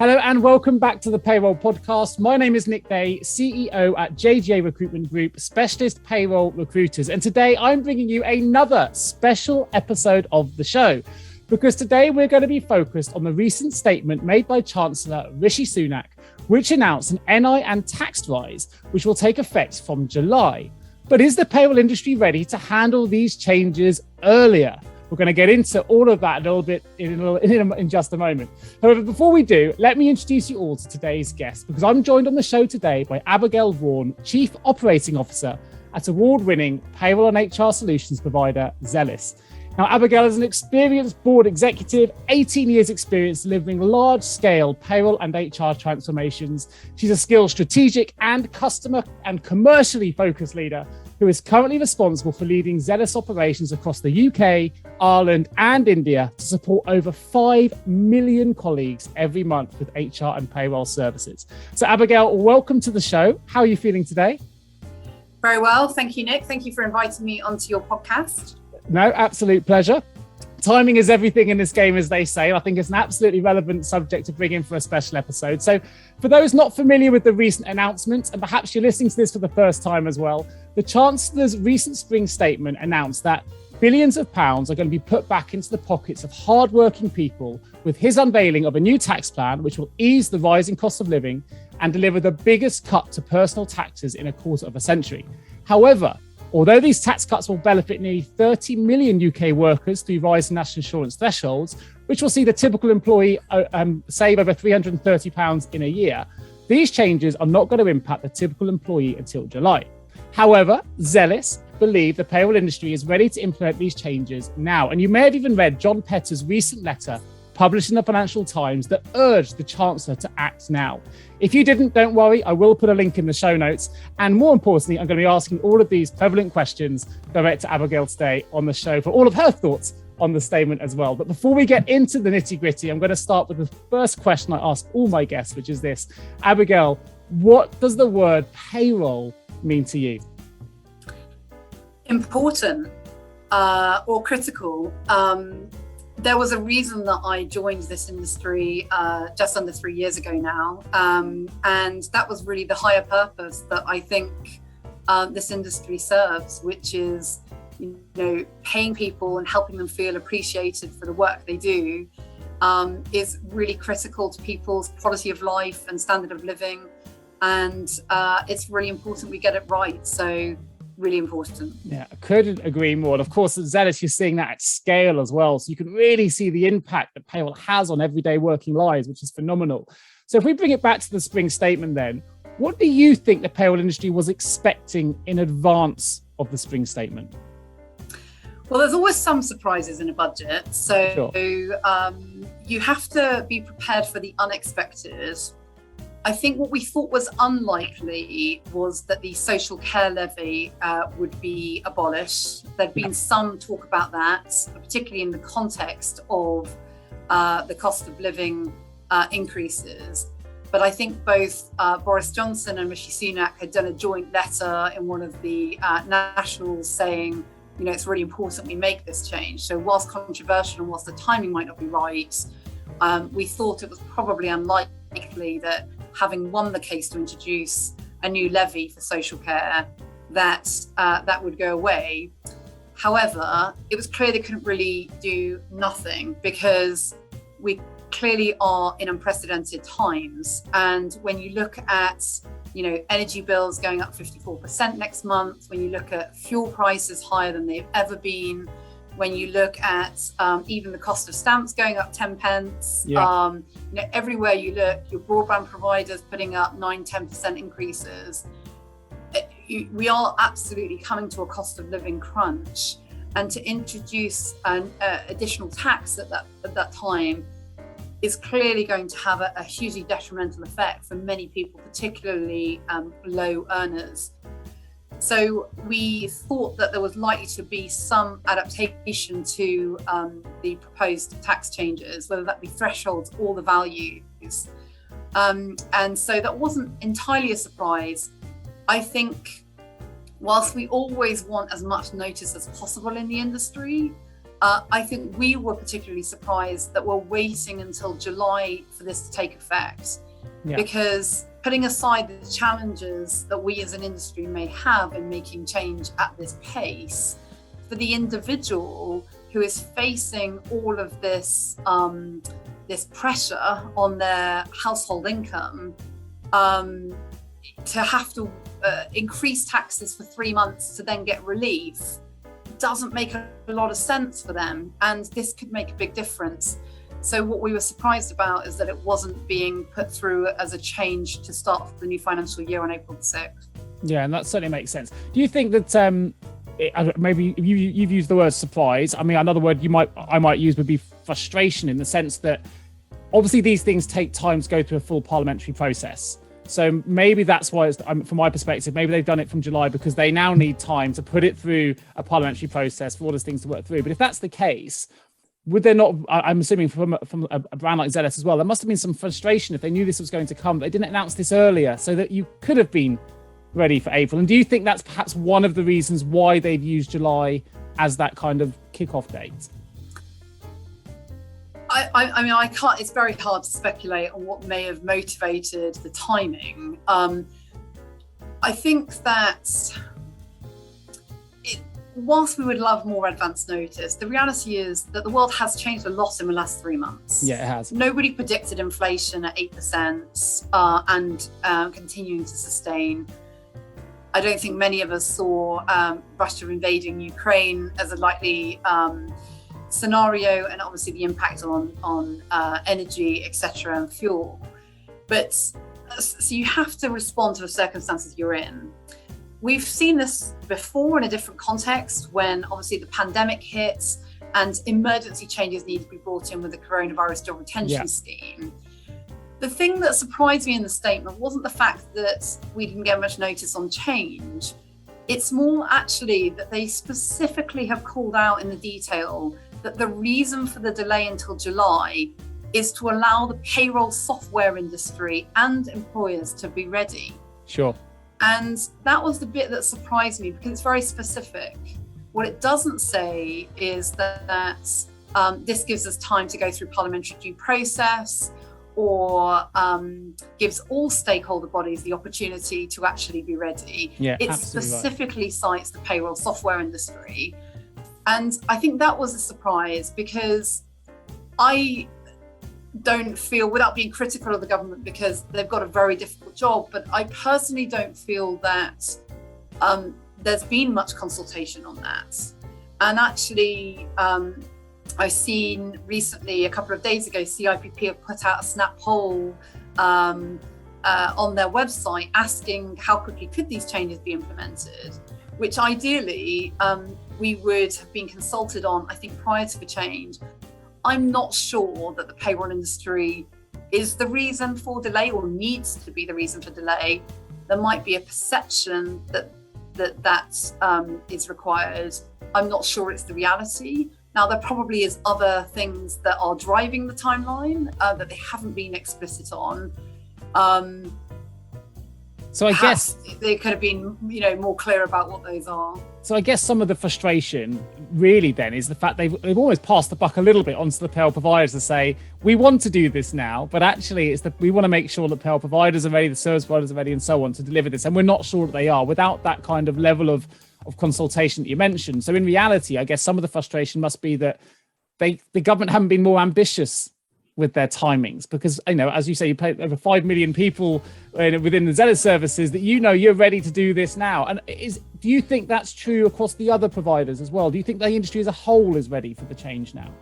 Hello and welcome back to the Payroll Podcast. My name is Nick Day, CEO at JGA Recruitment Group, specialist payroll recruiters. And today I'm bringing you another special episode of the show, because today we're going to be focused on the recent statement made by Chancellor Rishi Sunak, which announced an NI and tax rise, which will take effect from July. But is the payroll industry ready to handle these changes earlier? We're going to get into all of that a little bit in just a moment. However, before we do, let me introduce you all to today's guest, because I'm joined on the show today by Abigail Vaughan, Chief Operating Officer at award-winning payroll and HR solutions provider Zellis. Now, Abigail is an experienced board executive, 18 years experience delivering large-scale payroll and HR transformations. She's a skilled strategic and customer and commercially focused leader who is currently responsible for leading Zellis operations across the UK, Ireland, and India to support over 5 million colleagues every month with HR and payroll services. So, Abigail, welcome to the show. How are you feeling today? Very well. Thank you, Nick. Thank you for inviting me onto your podcast. No, absolute pleasure. Timing is everything in this game, as they say. I think it's an absolutely relevant subject to bring in for a special episode. So for those not familiar with the recent announcements, and perhaps you're listening to this for the first time as well, the Chancellor's recent spring statement announced that billions of pounds are going to be put back into the pockets of hardworking people with his unveiling of a new tax plan, which will ease the rising cost of living and deliver the biggest cut to personal taxes in a quarter of a century. However, although these tax cuts will benefit nearly 30 million UK workers through rising national insurance thresholds, which will see the typical employee save over £330 in a year, these changes are not going to impact the typical employee until July. However, Zellis believe the payroll industry is ready to implement these changes now. And you may have even read John Petter's recent letter published in the Financial Times that urged the Chancellor to act now. If you didn't, don't worry, I will put a link in the show notes. And more importantly, I'm going to be asking all of these prevalent questions direct to Abigail today on the show for all of her thoughts on the statement as well. But before we get into the nitty-gritty, I'm going to start with the first question I ask all my guests, which is this. Abigail, what does the word payroll mean to you? Important or critical. There was a reason that I joined this industry just under 3 years ago now. And that was really the higher purpose that I think this industry serves, which is, paying people and helping them feel appreciated for the work they do is really critical to people's quality of life and standard of living. And it's really important we get it right. So really important. Yeah, I couldn't agree more. And of course, at Zellis, you're seeing that at scale as well. So you can really see the impact that payroll has on everyday working lives, which is phenomenal. So if we bring it back to the spring statement then, what do you think the payroll industry was expecting in advance of the spring statement? Well, there's always some surprises in a budget. So Sure. You have to be prepared for the unexpected. I think what we thought was unlikely was that the social care levy would be abolished. There'd been some talk about that, particularly in the context of the cost of living increases. But I think both Boris Johnson and Rishi Sunak had done a joint letter in one of the nationals saying, it's really important we make this change. So whilst controversial and whilst the timing might not be right, we thought it was probably unlikely that having won the case to introduce a new levy for social care, that would go away. However, it was clear they couldn't really do nothing, because we clearly are in unprecedented times. And when you look at, energy bills going up 54% next month, when you look at fuel prices higher than they've ever been, when you look at even the cost of stamps going up 10 pence, everywhere you look, your broadband providers putting up 9-10% increases. We are absolutely coming to a cost of living crunch, and to introduce an additional tax at that time is clearly going to have a hugely detrimental effect for many people, particularly low earners. So we thought that there was likely to be some adaptation to the proposed tax changes, whether that be thresholds or the values. And so that wasn't entirely a surprise. I think whilst we always want as much notice as possible in the industry, I think we were particularly surprised that we're waiting until July for this to take effect, because putting aside the challenges that we as an industry may have in making change at this pace, for the individual who is facing all of this this pressure on their household income, to have to increase taxes for 3 months to then get relief doesn't make a lot of sense for them, and this could make a big difference. So what we were surprised about is that it wasn't being put through as a change to start the new financial year on April the 6th. Yeah, and that certainly makes sense. Do you think that maybe you've used the word surprise? I mean, another word I might use would be frustration, in the sense that obviously these things take time to go through a full parliamentary process. So maybe that's why, from my perspective, maybe they've done it from July because they now need time to put it through a parliamentary process for all those things to work through. But if that's the case, would there not, I'm assuming from a brand like Zellis as well, there must have been some frustration if they knew this was going to come, but they didn't announce this earlier so that you could have been ready for April. And do you think that's perhaps one of the reasons why they've used July as that kind of kickoff date? I mean, I can't, it's very hard to speculate on what may have motivated the timing. I think that whilst we would love more advance notice, the reality is that the world has changed a lot in the last 3 months. Yeah, it has. Nobody predicted inflation at 8% and continuing to sustain. I don't think many of us saw Russia invading Ukraine as a likely scenario, and obviously the impact on energy, etc., and fuel. But so you have to respond to the circumstances you're in. We've seen this before in a different context, when obviously the pandemic hits and emergency changes need to be brought in with the coronavirus job retention scheme. The thing that surprised me in the statement wasn't the fact that we didn't get much notice on change. It's more actually that they specifically have called out in the detail that the reason for the delay until July is to allow the payroll software industry and employers to be ready. Sure. And that was the bit that surprised me, because it's very specific. What it doesn't say is that this gives us time to go through parliamentary due process, or gives all stakeholder bodies the opportunity to actually be ready. Yeah, it specifically cites the payroll software industry. And I think that was a surprise, because I don't feel, without being critical of the government because they've got a very difficult job, but I personally don't feel that there's been much consultation on that. And actually, I've seen recently, a couple of days ago, CIPP have put out a snap poll on their website asking how quickly could these changes be implemented, which ideally we would have been consulted on, I think, prior to the change. I'm not sure that the payroll industry is the reason for delay or needs to be the reason for delay. There might be a perception that is required. I'm not sure it's the reality. Now, there probably is other things that are driving the timeline that they haven't been explicit on. So I guess they could have been, more clear about what those are. So I guess some of the frustration really then is the fact they've almost passed the buck a little bit onto the payroll providers to say, we want to do this now, but actually we want to make sure that payroll providers are ready, the service providers are ready, and so on to deliver this. And we're not sure that they are without that kind of level of consultation that you mentioned. So in reality, I guess some of the frustration must be that the government haven't been more ambitious with their timings, because as you say, you pay over 5 million people within the Zellis services that you're ready to do this now. And do you think that's true across the other providers as well? Do you think the industry as a whole is ready for the change now?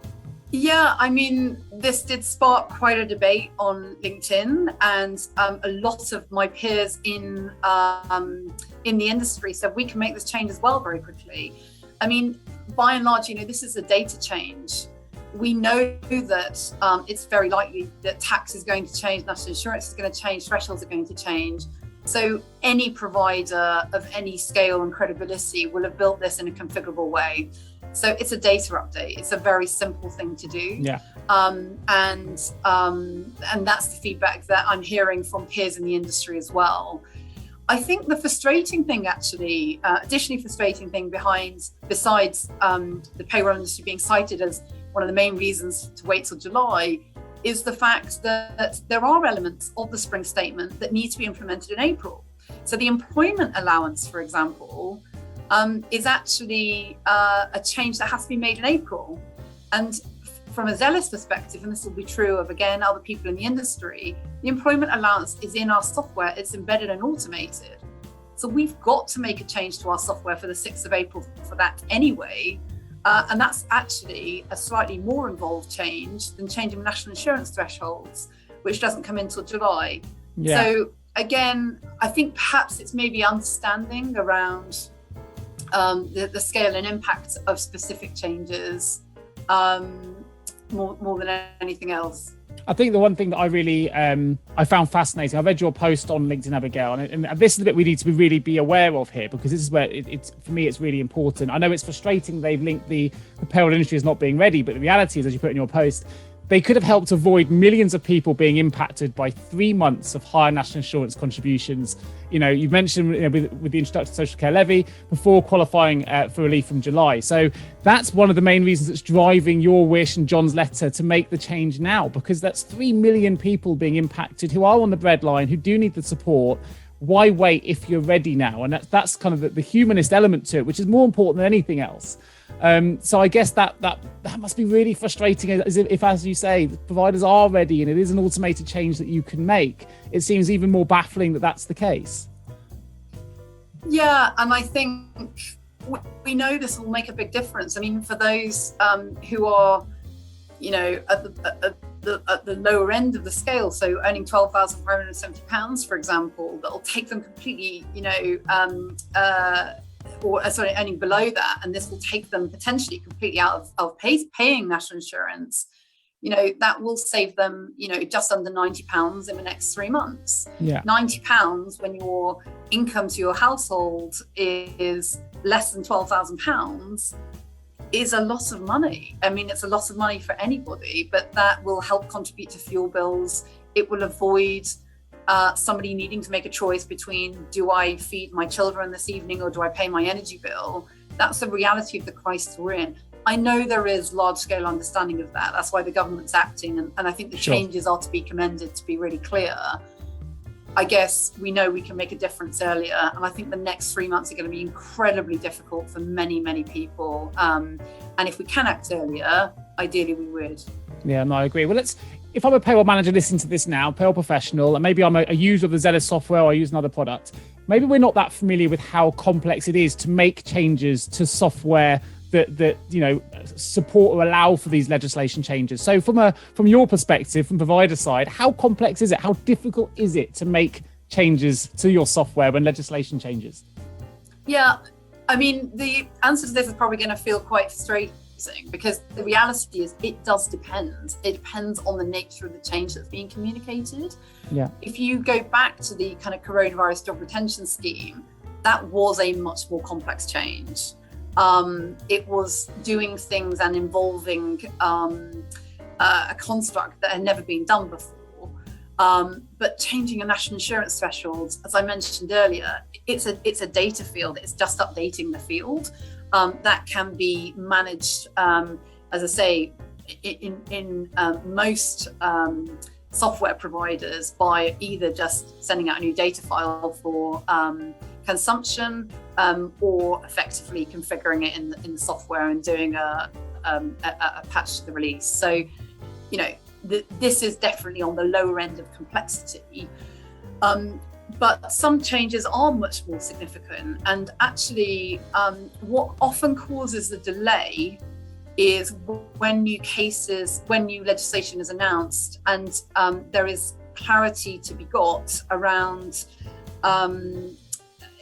Yeah, I mean, this did spark quite a debate on LinkedIn, and a lot of my peers in the industry said we can make this change as well very quickly. I mean, by and large, this is a data change. We know that it's very likely that tax is going to change, national insurance is going to change, thresholds are going to change. So any provider of any scale and credibility will have built this in a configurable way. So it's a data update. It's a very simple thing to do. Yeah. And that's the feedback that I'm hearing from peers in the industry as well. I think the frustrating thing, actually, additionally frustrating thing besides the payroll industry being cited as one of the main reasons to wait till July, is the fact that there are elements of the spring statement that need to be implemented in April. So the employment allowance, for example, is actually a change that has to be made in April. And from a Zellis perspective, and this will be true of, again, other people in the industry, the employment allowance is in our software, it's embedded and automated. So we've got to make a change to our software for the 6th of April for that anyway. And that's actually a slightly more involved change than changing national insurance thresholds, which doesn't come until July. Yeah. So again, I think perhaps it's maybe understanding around the scale and impact of specific changes more than anything else. I think the one thing that I really I found fascinating, I read your post on LinkedIn, Abigail, and this is the bit we need to really be aware of here, because this is where it's for me, it's really important. I know it's frustrating they've linked the payroll industry as not being ready, but the reality is, as you put in your post, they could have helped avoid millions of people being impacted by 3 months of higher national insurance contributions. You know, you mentioned with the introduction to social care levy before qualifying for relief from July. So that's one of the main reasons that's driving your wish and John's letter to make the change now, because that's 3 million people being impacted who are on the breadline, who do need the support. Why wait if you're ready now? And that's kind of the humanist element to it, which is more important than anything else. So I guess that must be really frustrating if, as you say, the providers are ready and it is an automated change that you can make. It seems even more baffling that that's the case. Yeah, and I think we know this will make a big difference. I mean, for those who are, you know, at the lower end of the scale, so earning £12,570, for example, that'll take them completely, you know, earning below that, and this will take them potentially completely out of paying national insurance. You know, that will save them, you know, just under £90 in the next 3 months. Yeah. £90 when your income to your household is less than £12,000 is a lot of money. I mean, it's a lot of money for anybody, but that will help contribute to fuel bills. It will avoid somebody needing to make a choice between, do I feed my children this evening or do I pay my energy bill? That's the reality of the crisis we're in. I know there is large-scale understanding of that. That's why the government's acting, and I think the changes are to be commended, to be really clear. I guess we know we can make a difference earlier, and I think the next 3 months are going to be incredibly difficult for many, many people. And if we can act earlier, ideally we would. Yeah, no, I agree. Well, if I'm a payroll manager listening to this now, payroll professional, and maybe I'm a user of the Zellis software or I use another product, maybe we're not that familiar with how complex it is to make changes to software that you know, support or allow for these legislation changes. So from your perspective, from provider side, how complex is it? How difficult is it to make changes to your software when legislation changes? Yeah, I mean, the answer to this is probably going to feel quite frustrating, because the reality is it does depend. It depends on the nature of the change that's being communicated. Yeah. If you go back to the kind of coronavirus job retention scheme, that was a much more complex change. It was doing things and involving a construct that had never been done before. But changing a national insurance threshold, as I mentioned earlier, it's a data field. It's just updating the field. That can be managed, as I say, in most software providers by either just sending out a new data file for consumption, or effectively configuring it in the software and doing a patch to the release. So, you know, this is definitely on the lower end of complexity. But some changes are much more significant. And actually, what often causes the delay is when new legislation is announced and there is clarity to be got around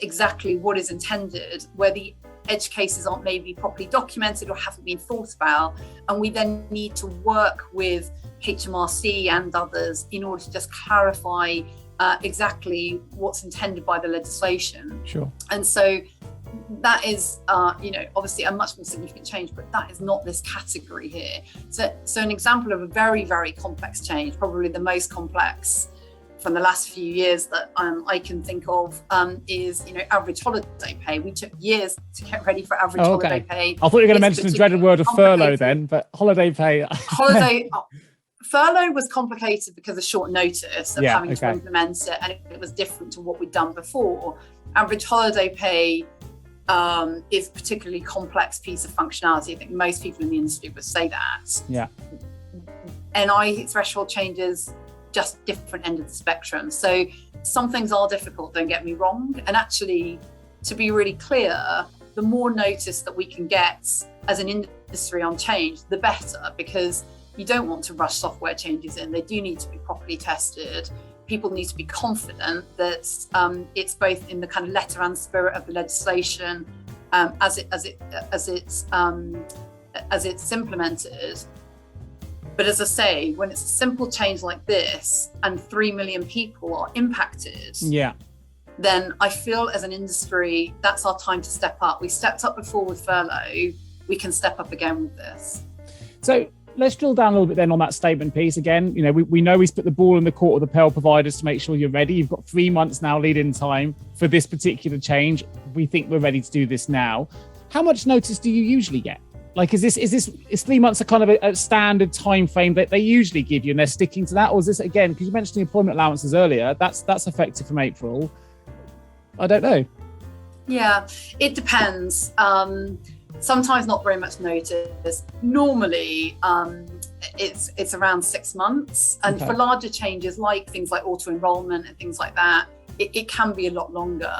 exactly what is intended, where the edge cases aren't maybe properly documented or haven't been thought about. And we then need to work with HMRC and others in order to just clarify exactly what's intended by the legislation. Sure. And so that is, obviously a much more significant change, but that is not this category here. So an example of a very, very complex change, probably the most complex from the last few years that I can think of is, average holiday pay. We took years to get ready for average holiday pay. I thought you were going to mention the dreaded word of furlough then, but holiday pay. Furlough was complicated because of short notice of having to implement it, and it was different to what we'd done before. Average holiday pay is a particularly complex piece of functionality. I think most people in the industry would say that. Yeah. NI threshold changes, just different end of the spectrum. So some things are difficult, don't get me wrong. And actually, to be really clear, the more notice that we can get as an industry on change, the better, because you don't want to rush software changes in. They do need to be properly tested. People need to be confident that it's both in the kind of letter and spirit of the legislation as it's implemented. But as I say, when it's a simple change like this and 3 million people are impacted, then I feel as an industry, that's our time to step up. We stepped up before with furlough. We can step up again with this. So let's drill down a little bit then on that statement piece again. We know we've put the ball in the court of the payroll providers to make sure you're ready. You've got 3 months now lead-in time for this particular change. We think we're ready to do this now. How much notice do you usually get? Like, is 3 months a kind of a standard time frame that they usually give you and they're sticking to that? Or is this, again, because you mentioned the employment allowances earlier, that's effective from April. I don't know. Yeah, it depends. Sometimes not very much notice. Normally, it's around 6 months. And for larger changes, like things like auto-enrollment and things like that, it can be a lot longer.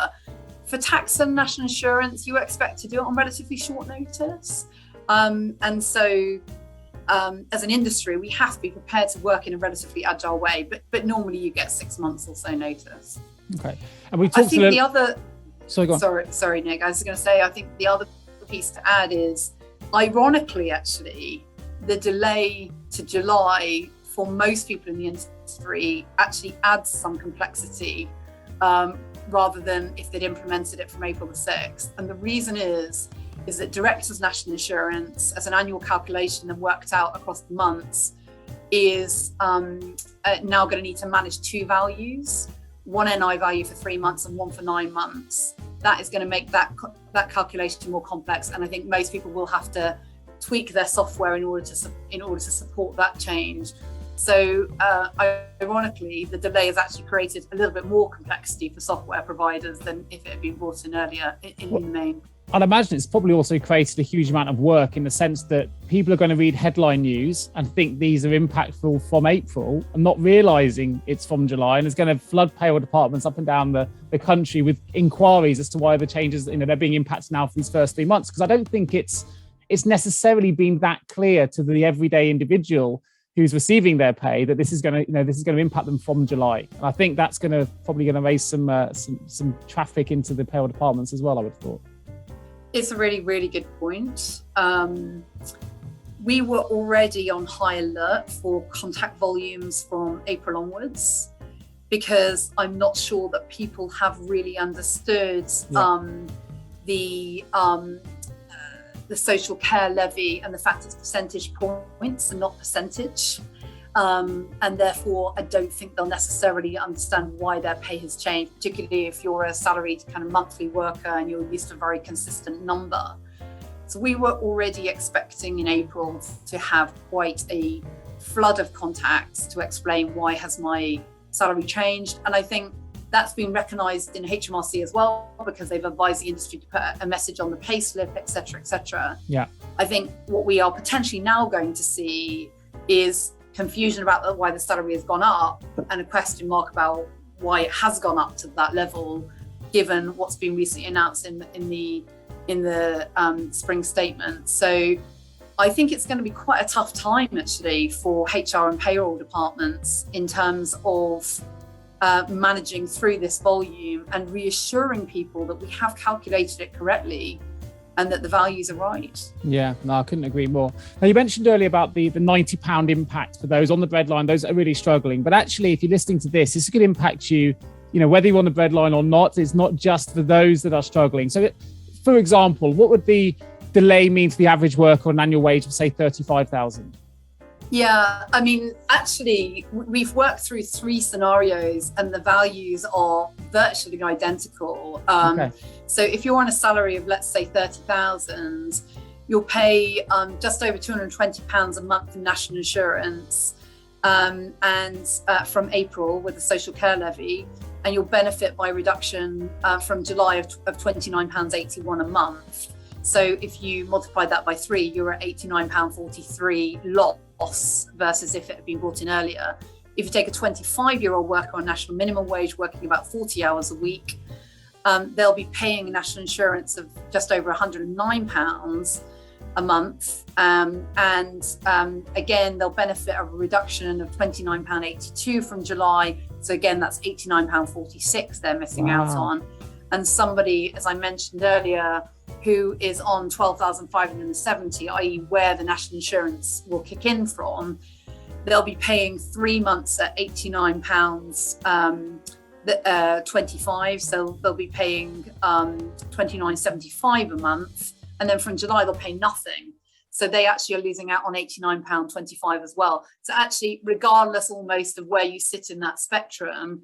For tax and national insurance, you expect to do it on relatively short notice. And so as an industry, we have to be prepared to work in a relatively agile way, but normally you get 6 months or so notice. Okay. And we talked the other... Sorry, go on. Sorry, Nick. I was going to say, I think the other piece to add is, ironically, actually, the delay to July for most people in the industry actually adds some complexity rather than if they'd implemented it from April the 6th. And the reason is that Directors' National Insurance, as an annual calculation and worked out across the months, is now going to need to manage two values, one NI value for 3 months and one for 9 months. That is going to make that calculation more complex, and I think most people will have to tweak their software in order to support that change. So ironically, the delay has actually created a little bit more complexity for software providers than if it had been brought in earlier in the main. I'd imagine it's probably also created a huge amount of work in the sense that people are going to read headline news and think these are impactful from April and not realising it's from July, and it's going to flood payroll departments up and down the country with inquiries as to why the changes, they're being impacted now for these first 3 months. Because I don't think it's necessarily been that clear to the everyday individual who's receiving their pay that this is going to impact them from July. And I think that's probably going to raise some traffic into the payroll departments as well, I would have thought. It's a really, really good point. We were already on high alert for contact volumes from April onwards, because I'm not sure that people have really understood the social care levy and the fact it's percentage points and not percentage. And therefore, I don't think they'll necessarily understand why their pay has changed, particularly if you're a salaried kind of monthly worker and you're used to a very consistent number. So we were already expecting in April to have quite a flood of contacts to explain why has my salary changed. And I think that's been recognised in HMRC as well, because they've advised the industry to put a message on the pay slip, et cetera, et cetera. Yeah. I think what we are potentially now going to see is confusion about why the salary has gone up and a question mark about why it has gone up to that level, given what's been recently announced in the spring statement. So I think it's going to be quite a tough time actually for HR and payroll departments in terms of managing through this volume and reassuring people that we have calculated it correctly and that the values are right. Yeah, no, I couldn't agree more. Now, you mentioned earlier about the £90 impact for those on the breadline, those that are really struggling. But actually, if you're listening to this could impact you, whether you're on the breadline or not. It's not just for those that are struggling. So, for example, what would the delay mean to the average worker on an annual wage of, say, 35,000? Yeah, I mean, actually, we've worked through 3 scenarios and the values are virtually identical. Okay. So if you're on a salary of, let's say, 30,000, you'll pay just over £220 a month in national insurance and from April with the social care levy, and you'll benefit by reduction from July of £29.81 a month. So if you multiply that by 3, you're at £89.43 loss versus if it had been brought in earlier. If you take a 25-year-old worker on national minimum wage working about 40 hours a week, they'll be paying national insurance of just over £109 a month. Again, they'll benefit of a reduction of £29.82 from July. So again, that's £89.46 they're missing out on. And somebody, as I mentioned earlier, who is on 12,570, i.e. where the national insurance will kick in from, they'll be paying 3 months at £89.25. So they'll be paying £29.75 a month. And then from July, they'll pay nothing. So they actually are losing out on £89.25 as well. So actually, regardless almost of where you sit in that spectrum,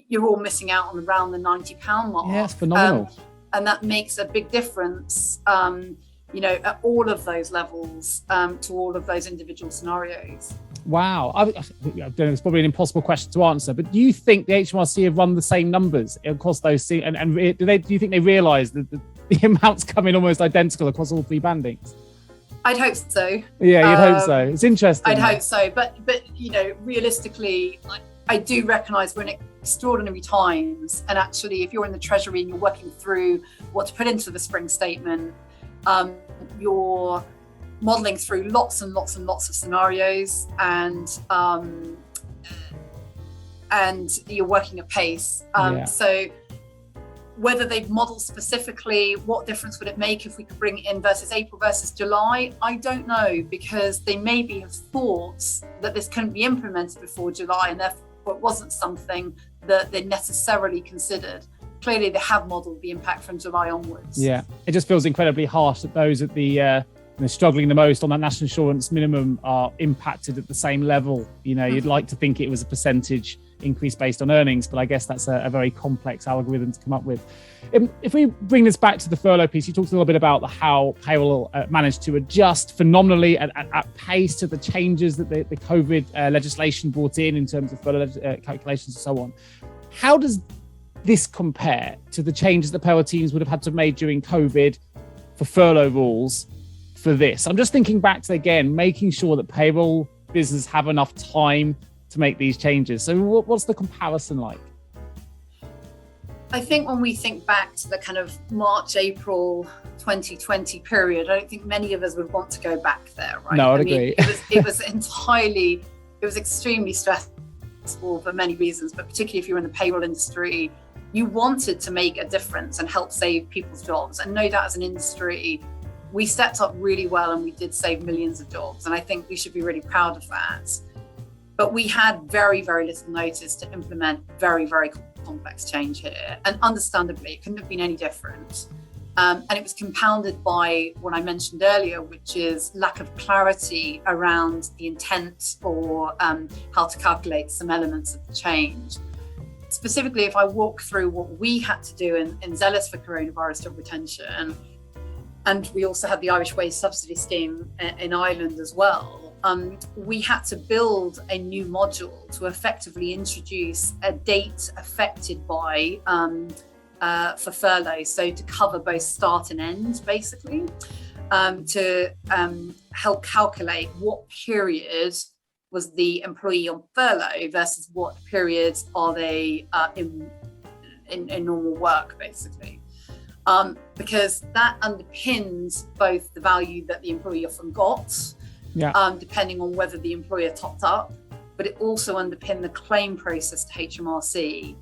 you're all missing out on around the £90 mark. Yeah, it's phenomenal. And that makes a big difference, at all of those levels, to all of those individual scenarios. Wow. It's probably an impossible question to answer, but do you think the HMRC have run the same numbers across those things? And do you think they realise that the amounts come in almost identical across all 3 bandings? I'd hope so. Yeah, you'd hope so. It's interesting. I'd hope so. But realistically, I do recognise we're in extraordinary times. And actually, if you're in the Treasury and you're working through what to put into the spring statement, you're modelling through lots and lots and lots of scenarios, and you're working at pace. So whether they've modelled specifically what difference would it make if we could bring it in versus April versus July, I don't know, because they maybe have thought that this couldn't be implemented before July, and therefore it wasn't something that they necessarily considered. Clearly, they have modelled the impact from July onwards. Yeah, it just feels incredibly harsh that those at the struggling the most on that national insurance minimum are impacted at the same level. You'd like to think it was a percentage increase based on earnings, but I guess that's a very complex algorithm to come up with. If we bring this back to the furlough piece, you talked a little bit about how Payroll managed to adjust phenomenally at pace to the changes that the COVID legislation brought in terms of furlough calculations and so on. How does this compare to the changes that payroll teams would have had to have made during COVID for furlough rules for this? I'm just thinking back to, again, making sure that payroll businesses have enough time to make these changes. So what's the comparison like? I think when we think back to the kind of March, April 2020 period, I don't think many of us would want to go back there, right? No, I'd agree. It was extremely stressful for many reasons, but particularly if you're in the payroll industry, you wanted to make a difference and help save people's jobs. And no doubt as an industry, we stepped up really well and we did save millions of jobs. And I think we should be really proud of that. But we had very, very little notice to implement very, very complex change here. And understandably, it couldn't have been any different. And it was compounded by what I mentioned earlier, which is lack of clarity around the intent or how to calculate some elements of the change. Specifically, if I walk through what we had to do in Zellis for coronavirus job retention, and we also had the Irish Wage Subsidy Scheme in Ireland as well, we had to build a new module to effectively introduce a date affected by for furlough, so to cover both start and end, basically, to help calculate what period was the employee on furlough versus what periods are they in normal work, basically. Because that underpins both the value that the employee often got, depending on whether the employer topped up, but it also underpinned the claim process to HMRC.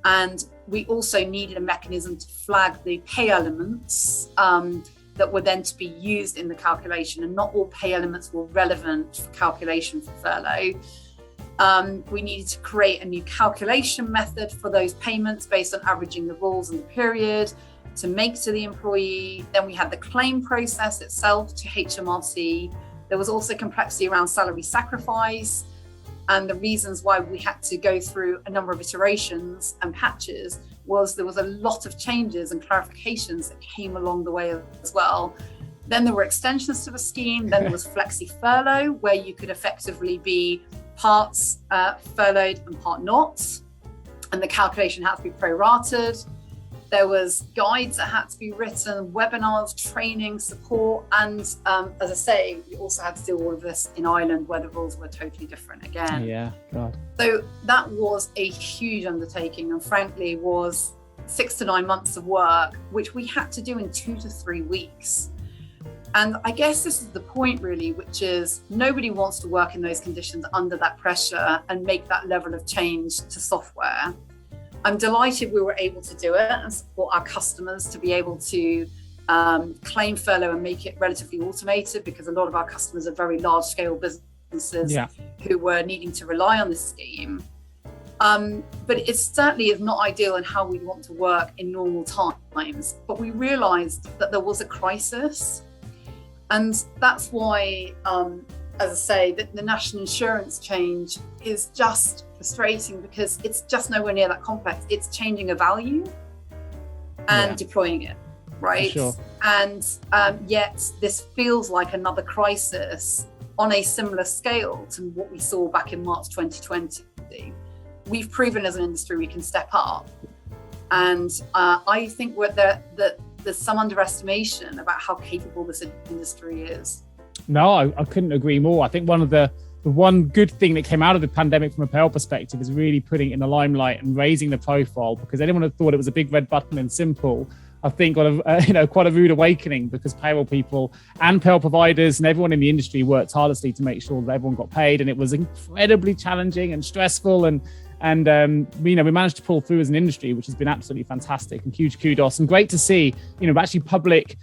And we also needed a mechanism to flag the pay elements that were then to be used in the calculation, and not all pay elements were relevant for calculation for furlough. We needed to create a new calculation method for those payments based on averaging the rules and the period to make to the employee. Then we had the claim process itself to HMRC There was also complexity around salary sacrifice. And the reasons why we had to go through a number of iterations and patches was there was a lot of changes and clarifications that came along the way as well. Then there were extensions to the scheme. Then there was flexi furlough, where you could effectively be parts furloughed and part not. And the calculation had to be prorated. There was guides that had to be written, webinars, training, support. And as I say, we also had to do all of this in Ireland where the rules were totally different again. Yeah, God. So that was a huge undertaking, and frankly was 6 to 9 months of work, which we had to do in 2 to 3 weeks. And I guess this is the point really, which is nobody wants to work in those conditions under that pressure and make that level of change to software. I'm delighted we were able to do it and support our customers to be able to claim furlough and make it relatively automated, because a lot of our customers are very large scale businesses who were needing to rely on this scheme. But it certainly is not ideal in how we want to work in normal times. But we realized that there was a crisis. And that's why, as I say, that the national insurance change is just frustrating, because it's just nowhere near that complex. It's changing a value and deploying it, right? Sure. And yet this feels like another crisis on a similar scale to what we saw back in March 2020. We've proven as an industry we can step up. And I think that there's some underestimation about how capable this industry is. No, I couldn't agree more. I think the one good thing that came out of the pandemic from a payroll perspective is really putting it in the limelight and raising the profile, because anyone had thought it was a big red button and simple, I think got quite a rude awakening, because payroll people and payroll providers and everyone in the industry worked tirelessly to make sure that everyone got paid, and it was incredibly challenging and stressful, and we managed to pull through as an industry, which has been absolutely fantastic, and huge kudos, and great to see actually public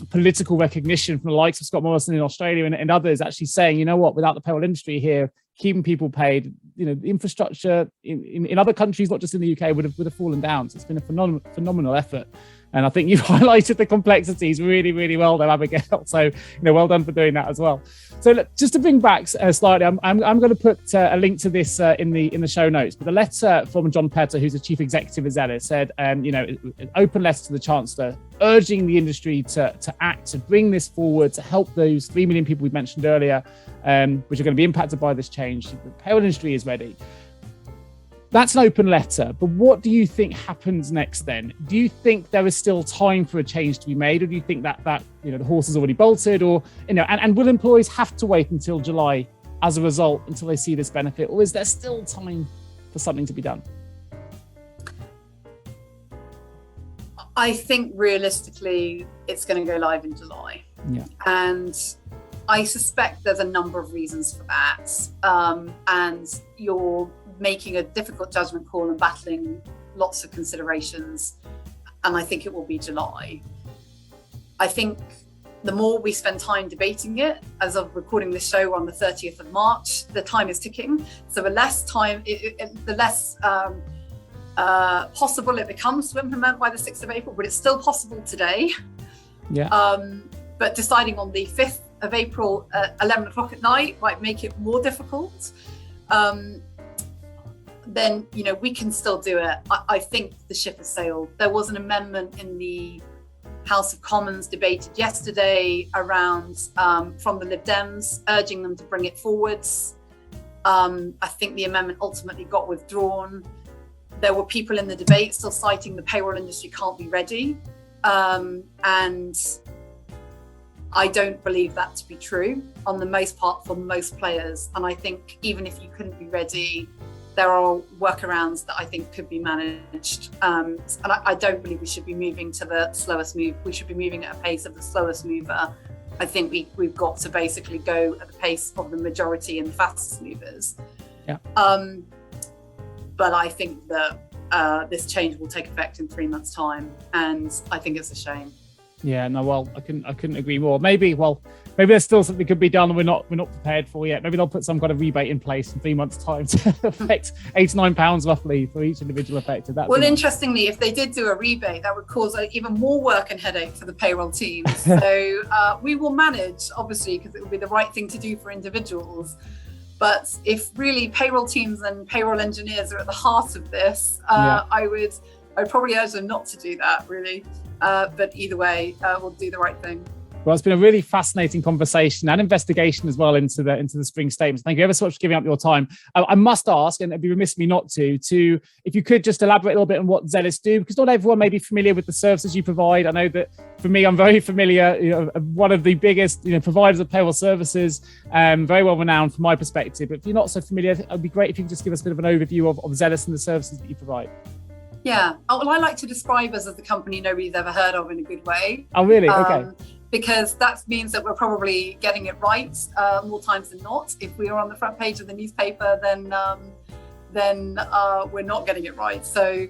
political recognition from the likes of Scott Morrison in Australia and others actually saying, you know what, without the payroll industry here keeping people paid, the infrastructure in other countries, not just in the UK, would have fallen down. So it's been a phenomenal effort. And I think you've highlighted the complexities really, really well there, Abigail. So, well done for doing that as well. So look, just to bring back slightly, I'm going to put a link to this in the show notes. But the letter from John Petter, who's the chief executive of Zellis, said, an open letter to the Chancellor, urging the industry to act, to bring this forward, to help those 3 million people we mentioned earlier, which are going to be impacted by this change. The payroll industry is ready. That's an open letter, but what do you think happens next then? Do you think there is still time for a change to be made, or do you think that the horse is already bolted, or and will employees have to wait until July as a result until they see this benefit, or is there still time for something to be done? I think realistically it's going to go live in July. Yeah. And I suspect there's a number of reasons for that. And you're making a difficult judgment call and battling lots of considerations. And I think it will be July. I think the more we spend time debating it, as of recording this show on the 30th of March, the time is ticking. So the less time, the less possible it becomes to implement by the 6th of April, but it's still possible today. Yeah. But deciding on the 5th of April at 11 o'clock at night might make it more difficult. Then, we can still do it. I think the ship has sailed. There was an amendment in the House of Commons debated yesterday around from the Lib Dems, urging them to bring it forwards. I think the amendment ultimately got withdrawn. There were people in the debate still citing the payroll industry can't be ready. And I don't believe that to be true on the most part for most players. And I think even if you couldn't be ready, there are workarounds that I think could be managed. And I don't believe we should be moving to the slowest move. We should be moving at a pace of the slowest mover. I think we've got to basically go at the pace of the majority and the fastest movers. Yeah. But I think that this change will take effect in 3 months' time. And I think it's a shame. Yeah, no, well, I couldn't agree more. Maybe there's still something could be done and we're not prepared for yet. Maybe they'll put some kind of rebate in place in 3 months' time to affect £89 roughly for each individual affected. Interestingly, if they did do a rebate, that would cause even more work and headache for the payroll teams. So we will manage, obviously, because it will be the right thing to do for individuals. But if really payroll teams and payroll engineers are at the heart of this, I would probably urge them not to do that, really. But either way, we'll do the right thing. Well, it's been a really fascinating conversation and investigation as well into the spring statements. Thank you ever so much for giving up your time. I must ask, and it'd be remiss of me not to if you could just elaborate a little bit on what Zellis do, because not everyone may be familiar with the services you provide. I know that for me, I'm very familiar, one of the biggest providers of payroll services, very well renowned from my perspective. But if you're not so familiar, it'd be great if you could just give us a bit of an overview of Zellis and the services that you provide. Yeah. Well, I like to describe us as the company nobody's ever heard of in a good way. Oh, really? Okay. Because that means that we're probably getting it right more times than not. If we are on the front page of the newspaper, then we're not getting it right. So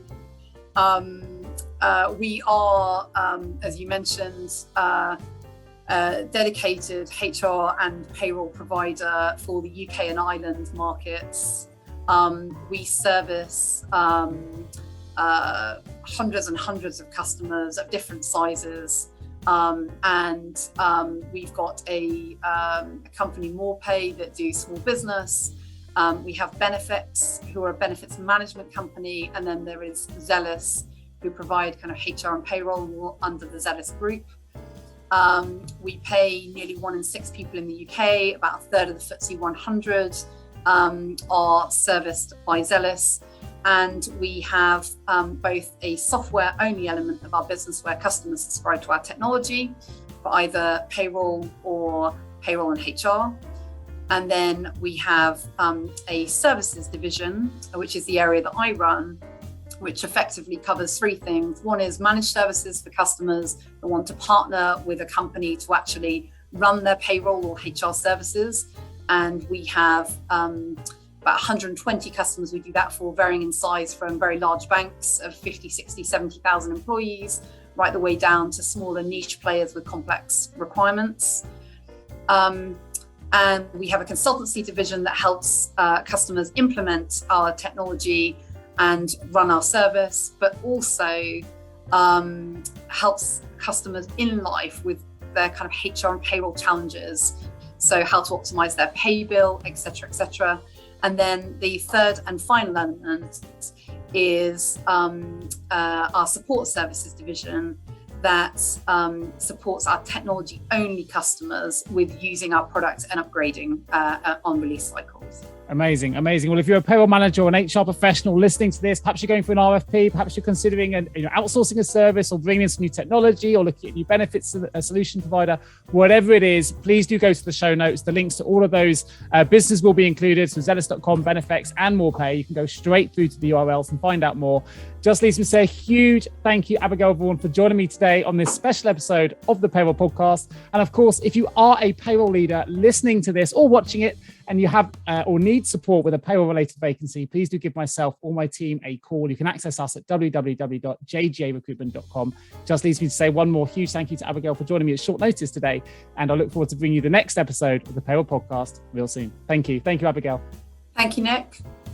we are, as you mentioned, dedicated HR and payroll provider for the UK and Ireland markets. We service hundreds and hundreds of customers of different sizes. And we've got a company, MorePay, that do small business. We have Benefits, who are a benefits management company. And then there is Zellis, who provide kind of HR and payroll under the Zellis group. We pay nearly 1 in 6 people in the UK. About a third of the FTSE 100 are serviced by Zellis. And we have both a software-only element of our business where customers subscribe to our technology for either payroll or payroll and HR. And then we have a services division, which is the area that I run, which effectively covers 3 things. One is managed services for customers that want to partner with a company to actually run their payroll or HR services. And we have about 120 customers we do that for, varying in size from very large banks of 50, 60, 70,000 employees, right the way down to smaller niche players with complex requirements. And we have a consultancy division that helps customers implement our technology and run our service, but also helps customers in life with their kind of HR and payroll challenges. So how to optimize their pay bill, et cetera, et cetera. And then the third and final element is our support services division that supports our technology-only customers with using our product and upgrading on release cycles. Amazing. Well, if you're a payroll manager or an HR professional listening to this, perhaps you're going for an RFP, perhaps you're considering outsourcing a service or bringing in some new technology or looking at new benefits as a solution provider, whatever it is, please do go to the show notes. The links to all of those businesses will be included. So Zellis.com, Benefits and MorePay. You can go straight through to the URLs and find out more. Just leaves me to say a huge thank you, Abigail Vaughan, for joining me today on this special episode of the Payroll Podcast. And of course, if you are a payroll leader listening to this or watching it, and you have or need support with a payroll-related vacancy, please do give myself or my team a call. You can access us at www.jgarecruitment.com. Just leaves me to say one more huge thank you to Abigail for joining me at short notice today. And I look forward to bringing you the next episode of the Payroll Podcast real soon. Thank you. Thank you, Abigail. Thank you, Nick.